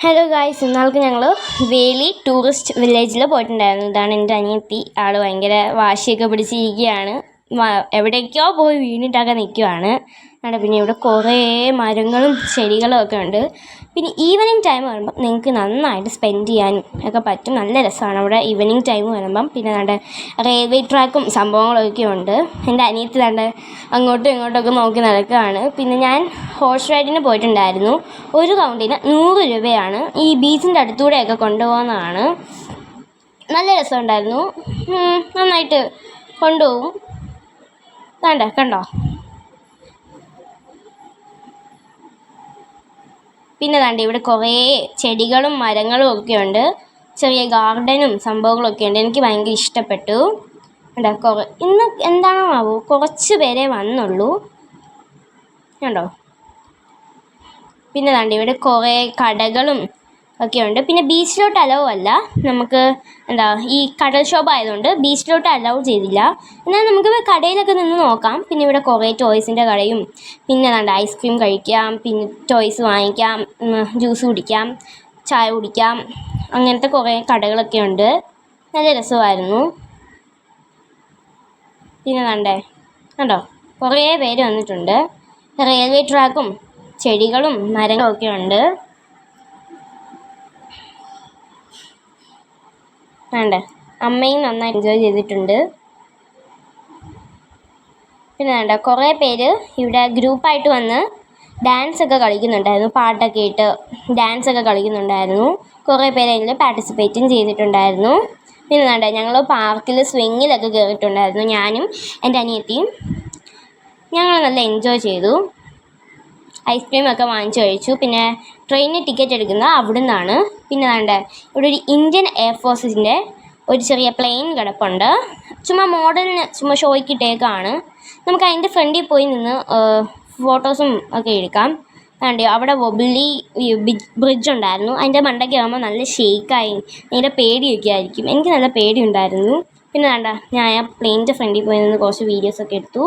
Hello guys, ഇന്നാൾക്ക് ഞങ്ങൾ വേലി tourist വില്ലേജിൽ പോയിട്ടുണ്ടായിരുന്നു. ഇതാണ് എൻ്റെ അനിയത്തി. ആൾ ഭയങ്കര വാശിയൊക്കെ പിടിച്ചിരിക്കുകയാണ്. എവിടേക്കോ പോയി വീണിട്ടൊക്കെ നിൽക്കുകയാണ്. പിന്നെ ഇവിടെ കുറേ മരങ്ങളും ചെടികളും ഒക്കെ ഉണ്ട്. പിന്നെ ഈവനിങ് ടൈം വരുമ്പം നിങ്ങൾക്ക് നന്നായിട്ട് സ്പെൻഡ് ചെയ്യാനും ഒക്കെ പറ്റും. നല്ല രസമാണ് അവിടെ ഈവനിങ് ടൈം വരുമ്പം. പിന്നെ നമ്മുടെ റെയിൽവേ ട്രാക്കും സംഭവങ്ങളൊക്കെ ഉണ്ട്. എൻ്റെ അനിയത്തി അങ്ങോട്ടും ഇങ്ങോട്ടൊക്കെ നോക്കി നടക്കുകയാണ്. പിന്നെ ഞാൻ ഹോഴ്സ് റൈഡിന് പോയിട്ടുണ്ടായിരുന്നു. ഒരു റൗണ്ടിന് 100 രൂപയാണ്. ഈ ബീച്ചിൻ്റെ അടുത്തൂടെയൊക്കെ കൊണ്ടുപോകുന്നതാണ്. നല്ല രസമുണ്ടായിരുന്നു. നന്നായിട്ട് കൊണ്ടുപോകും. കണ്ടോ. പിന്നെ ഇവിടെ കുറേ ചെടികളും മരങ്ങളും ഒക്കെ ഉണ്ട്. ചെറിയ ഗാർഡനും സംഭവങ്ങളൊക്കെ ഉണ്ട്. എനിക്ക് ഭയങ്കര ഇഷ്ടപ്പെട്ടു. ഇന്ന് എന്താണോ കുറച്ച് പേരെ വന്നുള്ളൂ. കണ്ടോ. പിന്നെ ഇവിടെ കുറേ കടകളും ഒക്കെ ഉണ്ട്. പിന്നെ ബീച്ചിലോട്ട് അലൗ അല്ല. നമുക്ക് ഈ കടൽക്ഷോഭം ആയതുകൊണ്ട് ബീച്ചിലോട്ട് അലൗ ചെയ്തില്ല. എന്നാൽ നമുക്ക് കടയിലൊക്കെ നിന്ന് നോക്കാം. പിന്നെ ഇവിടെ കുറേ ടോയ്സിൻ്റെ കടയും, പിന്നെ ഐസ്ക്രീം കഴിക്കാം, പിന്നെ ടോയ്സ് വാങ്ങിക്കാം, ജ്യൂസ് കുടിക്കാം, ചായ കുടിക്കാം, അങ്ങനത്തെ കുറേ കടകളൊക്കെ ഉണ്ട്. നല്ല രസമായിരുന്നു. പിന്നെ കണ്ടോ കുറേ പേര് വന്നിട്ടുണ്ട്. റെയിൽവേ ട്രാക്കും ചെടികളും മരങ്ങളും ഒക്കെ ഉണ്ട്. അമ്മയും നന്നായി എൻജോയ് ചെയ്തിട്ടുണ്ട്. പിന്നെ കുറേ പേര് ഇവിടെ ഗ്രൂപ്പായിട്ട് വന്ന് ഡാൻസൊക്കെ കളിക്കുന്നുണ്ടായിരുന്നു. പാട്ടൊക്കെ ഇട്ട് ഡാൻസൊക്കെ കളിക്കുന്നുണ്ടായിരുന്നു. കുറേ പേര് അതിൽ പാർട്ടിസിപ്പേറ്റും ചെയ്തിട്ടുണ്ടായിരുന്നു. പിന്നെ ഞങ്ങൾ പാർക്കിൽ സ്വിങ്ങിലൊക്കെ കയറിയിട്ടുണ്ടായിരുന്നു. ഞാനും എൻ്റെ അനിയത്തിയും. ഞങ്ങൾ നല്ല എൻജോയ് ചെയ്തു. ഐസ്ക്രീമൊക്കെ വാങ്ങിച്ച് കഴിച്ചു. പിന്നെ ട്രെയിനിന് ടിക്കറ്റ് എടുക്കുന്നത് അവിടെ നിന്നാണ്. പിന്നെ ഇവിടെ ഒരു ഇന്ത്യൻ എയർഫോഴ്സിൻ്റെ ഒരു ചെറിയ പ്ലെയിൻ കിടപ്പുണ്ട്. ചുമ്മാ ഷോയ്ക്ക് ഇട്ടേക്കാണ്. നമുക്ക് അതിൻ്റെ ഫ്രണ്ടിൽ പോയി നിന്ന് ഫോട്ടോസും ഒക്കെ എടുക്കാം. അവിടെ വൊബിലി ബ്രിഡ്ജ് ഉണ്ടായിരുന്നു. അതിൻ്റെ മണ്ടയ്ക്ക് ആകുമ്പോൾ നല്ല ഷേക്കായി അതിൻ്റെ പേടിയൊക്കെ ആയിരിക്കും. എനിക്ക് നല്ല പേടിയുണ്ടായിരുന്നു. പിന്നെ ഞാൻ ആ പ്ലെയിനിൻ്റെ ഫ്രണ്ടിൽ പോയി നിന്ന് കുറച്ച് വീഡിയോസൊക്കെ എടുത്തു,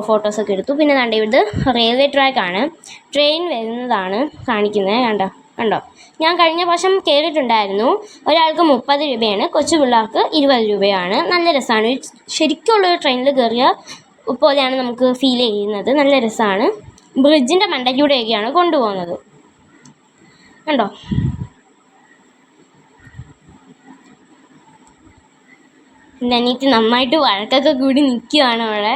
ഫോട്ടോസൊക്കെ എടുത്തു. പിന്നെ ഇത് റെയിൽവേ ട്രാക്കാണ്. ട്രെയിൻ വരുന്നതാണ് കാണിക്കുന്നത്. കണ്ടോ. ഞാൻ കഴിഞ്ഞ പ്രാവശ്യം കയറിയിട്ടുണ്ടായിരുന്നു. ഒരാൾക്ക് 30 രൂപയാണ്, കൊച്ചു പിള്ളേർക്ക് 20 രൂപയാണ്. നല്ല രസമാണ്. ശരിക്കുള്ളൊരു ട്രെയിനിൽ കയറിയ പോലെയാണ് നമുക്ക് ഫീൽ ചെയ്യുന്നത്. നല്ല രസമാണ്. ബ്രിഡ്ജിൻ്റെ മണ്ടയ്ക്കൂടെയൊക്കെയാണ് കൊണ്ടുപോകുന്നത്. കണ്ടോ. എൻ്റെ അനിയത്തി നന്നായിട്ട് വഴക്കൊക്കെ കൂടി നിൽക്കുകയാണ് അവിടെ.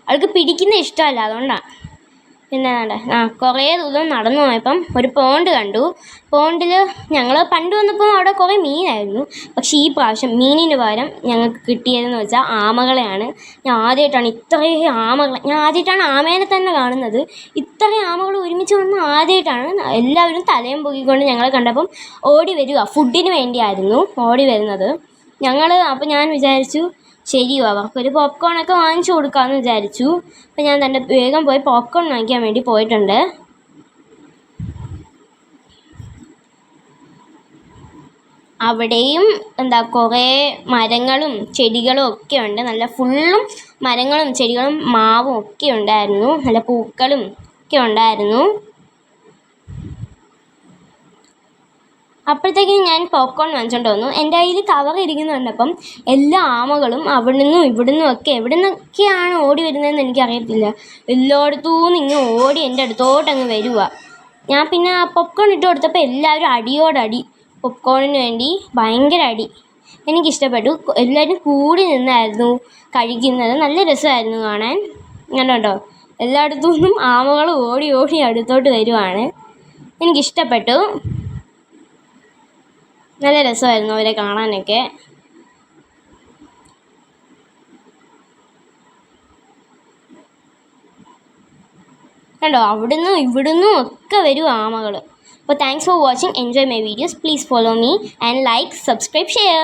അവൾക്ക് പിടിക്കുന്ന ഇഷ്ടമല്ല, അതുകൊണ്ടാണ്. പിന്നെ കുറേ ദൂരം നടന്നു പോയപ്പം ഒരു പോണ്ട് കണ്ടു. പോണ്ടിൽ ഞങ്ങൾ പണ്ട് വന്നപ്പോൾ അവിടെ കുറേ മീനായിരുന്നു. പക്ഷേ ഈ പ്രാവശ്യം മീനിന് പകരം ഞങ്ങൾക്ക് കിട്ടിയതെന്ന് വെച്ചാൽ ആമകളെയാണ്. ഞാൻ ആദ്യമായിട്ടാണ് ആമേനെ തന്നെ കാണുന്നത്. ഇത്രയും ആമകൾ ഒരുമിച്ച് വന്ന് ആദ്യമായിട്ടാണ്. എല്ലാവരും തലയും പൊക്കിക്കൊണ്ട് ഞങ്ങളെ കണ്ടപ്പം ഓടി വരിക. ഫുഡിന് വേണ്ടിയായിരുന്നു ഓടി വരുന്നത്. അപ്പോൾ ഞാൻ വിചാരിച്ചു ശരിയോ അവർക്കൊരു പോപ്കോണൊക്കെ വാങ്ങിച്ചു കൊടുക്കാമെന്ന് വിചാരിച്ചു. അപ്പം ഞാൻ വേഗം പോയി പോപ്കോൺ വാങ്ങിക്കാൻ വേണ്ടി പോയിട്ടുണ്ട്. അവിടെയും കുറേ മരങ്ങളും ചെടികളും ഒക്കെ ഉണ്ട്. നല്ല ഫുള്ളും മരങ്ങളും ചെടികളും മാവും ഒക്കെ ഉണ്ടായിരുന്നു. നല്ല പൂക്കളും ഒക്കെ ഉണ്ടായിരുന്നു. അപ്പോഴത്തേക്കും ഞാൻ പോപ്കോൺ വാങ്ങിച്ചുകൊണ്ട് വന്നു. എൻ്റെ കയ്യിൽ കവർ ഇരിക്കുന്നുണ്ടപ്പം എല്ലാ ആമകളും അവിടെ നിന്നും ഇവിടെ നിന്നും ഒക്കെ എവിടെ നിന്നൊക്കെയാണ് ഓടി വരുന്നതെന്ന് എനിക്കറിയത്തില്ല. എല്ലായിടത്തുനിന്നും ഇങ്ങനെ ഓടി എൻ്റെ അടുത്തോട്ടങ്ങ് വരുക. ഞാൻ പിന്നെ ആ പോപ്കോൺ ഇട്ട് കൊടുത്തപ്പോൾ എല്ലാവരും അടിയോടടി പോപ്കോണിന് വേണ്ടി ഭയങ്കര അടി. എനിക്കിഷ്ടപ്പെട്ടു. എല്ലാവരും കൂടി നിന്നായിരുന്നു കഴിക്കുന്നത്. നല്ല രസമായിരുന്നു കാണാൻ. കണ്ടോ. എല്ലായിടത്തുനിന്നും ആമകൾ ഓടി ഓടി അടുത്തോട്ട് വരുവാണ്. എനിക്കിഷ്ടപ്പെട്ടു. നല്ല രസമായിരുന്നു അവരെ കാണാനൊക്കെ. കണ്ടോ. അവിടുന്നും ഇവിടുന്നും ഒക്കെ വരും ആമകൾ. അപ്പോൾ thanks for watching. Enjoy my videos. Please follow me and like, subscribe, share.